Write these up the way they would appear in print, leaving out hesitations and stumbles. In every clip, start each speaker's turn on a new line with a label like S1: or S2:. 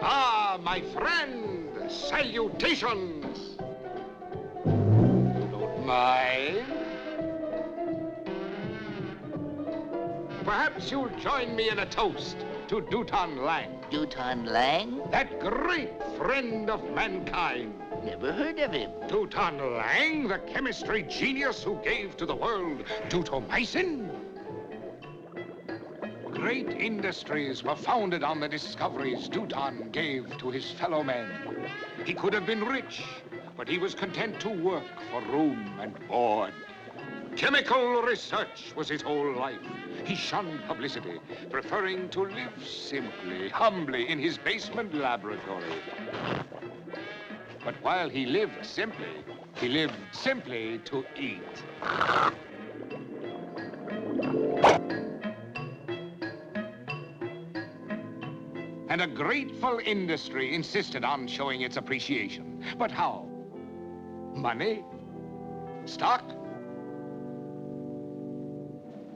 S1: Ah, my friend, salutations. Don't mind? Perhaps you'll join me in a toast to Dutan Lang.
S2: Dutan Lang?
S1: That great friend of mankind.
S2: Never heard of him.
S1: Dutan Lang, the chemistry genius who gave to the world Dutomycin. Great industries were founded on the discoveries Dutan gave to his fellow men. He could have been rich, but he was content to work for room and board. Chemical research was his whole life. He shunned publicity, preferring to live simply, humbly in his basement laboratory. But while he lived simply to eat. And a grateful industry insisted on showing its appreciation. But how? Money? Stock?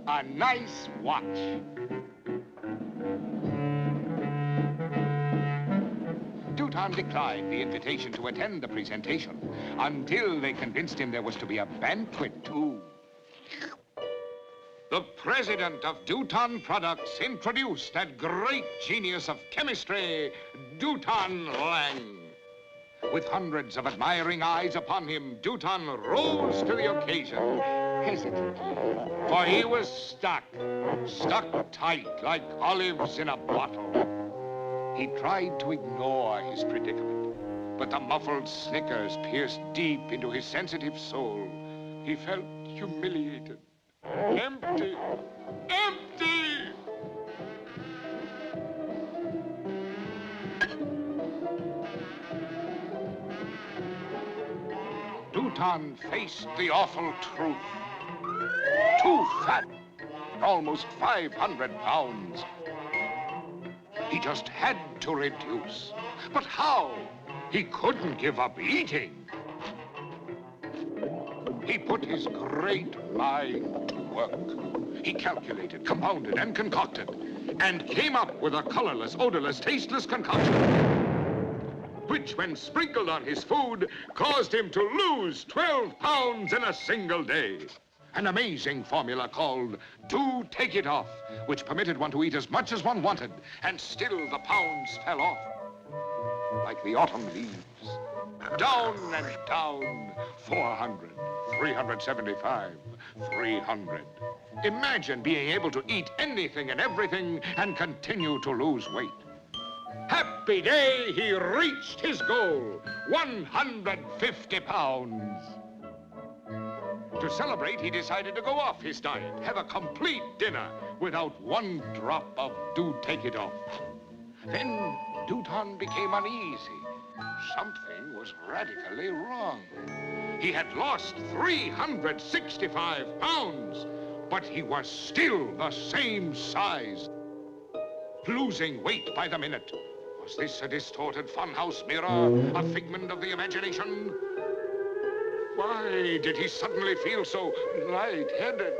S1: A nice watch. Dutan declined the invitation to attend the presentation until they convinced him there was to be a banquet, too. The president of Dutan Products introduced that great genius of chemistry, Dutan Lang. With hundreds of admiring eyes upon him, Dutan rose to the occasion, hesitantly, for he was stuck tight like olives in a bottle. He tried to ignore his predicament, but the muffled snickers pierced deep into his sensitive soul. He felt humiliated, empty, empty! Dutan faced the awful truth. Too fat, almost 500 pounds. He just had to reduce. But how? He couldn't give up eating. He put his great mind to work. He calculated, compounded, and concocted, and came up with a colorless, odorless, tasteless concoction, which, when sprinkled on his food, caused him to lose 12 pounds in a single day. An amazing formula called Do Take It Off, which permitted one to eat as much as one wanted, and still the pounds fell off, like the autumn leaves. Down and down, 400, 375, 300. Imagine being able to eat anything and everything and continue to lose weight. Happy day, he reached his goal, 150 pounds. To celebrate, he decided to go off his diet, have a complete dinner without one drop of Do Take It Off. Then Dutan became uneasy. Something was radically wrong. He had lost 365 pounds, but he was still the same size, losing weight by the minute. Was this a distorted funhouse mirror, a figment of the imagination? Why did he suddenly feel so lightheaded?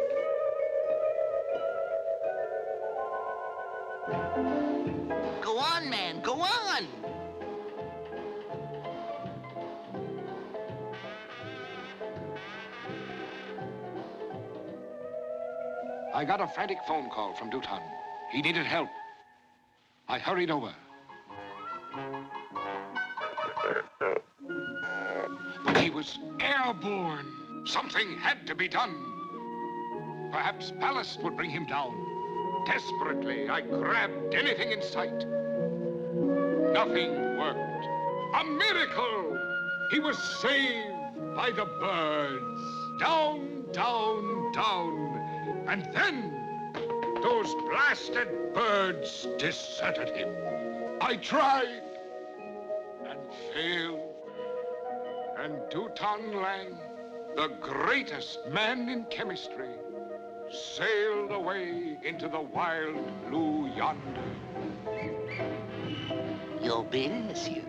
S2: Go on, man, go on!
S1: I got a frantic phone call from Dutan. He needed help. I hurried over. But he was airborne. Something had to be done. Perhaps ballast would bring him down. Desperately, I grabbed anything in sight. Nothing worked. A miracle! He was saved by the birds. Down, down, down. And then, those blasted birds deserted him. I tried and failed. And Dutan Lang, the greatest man in chemistry, sailed away into the wild blue yonder.
S2: Your bill, monsieur.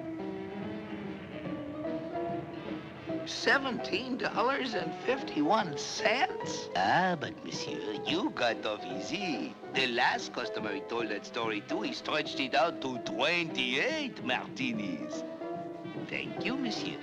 S2: $17.51.
S3: Ah, but monsieur, you got off easy. The last customer he told that story to, he stretched it out to 28 martinis. Thank you, monsieur.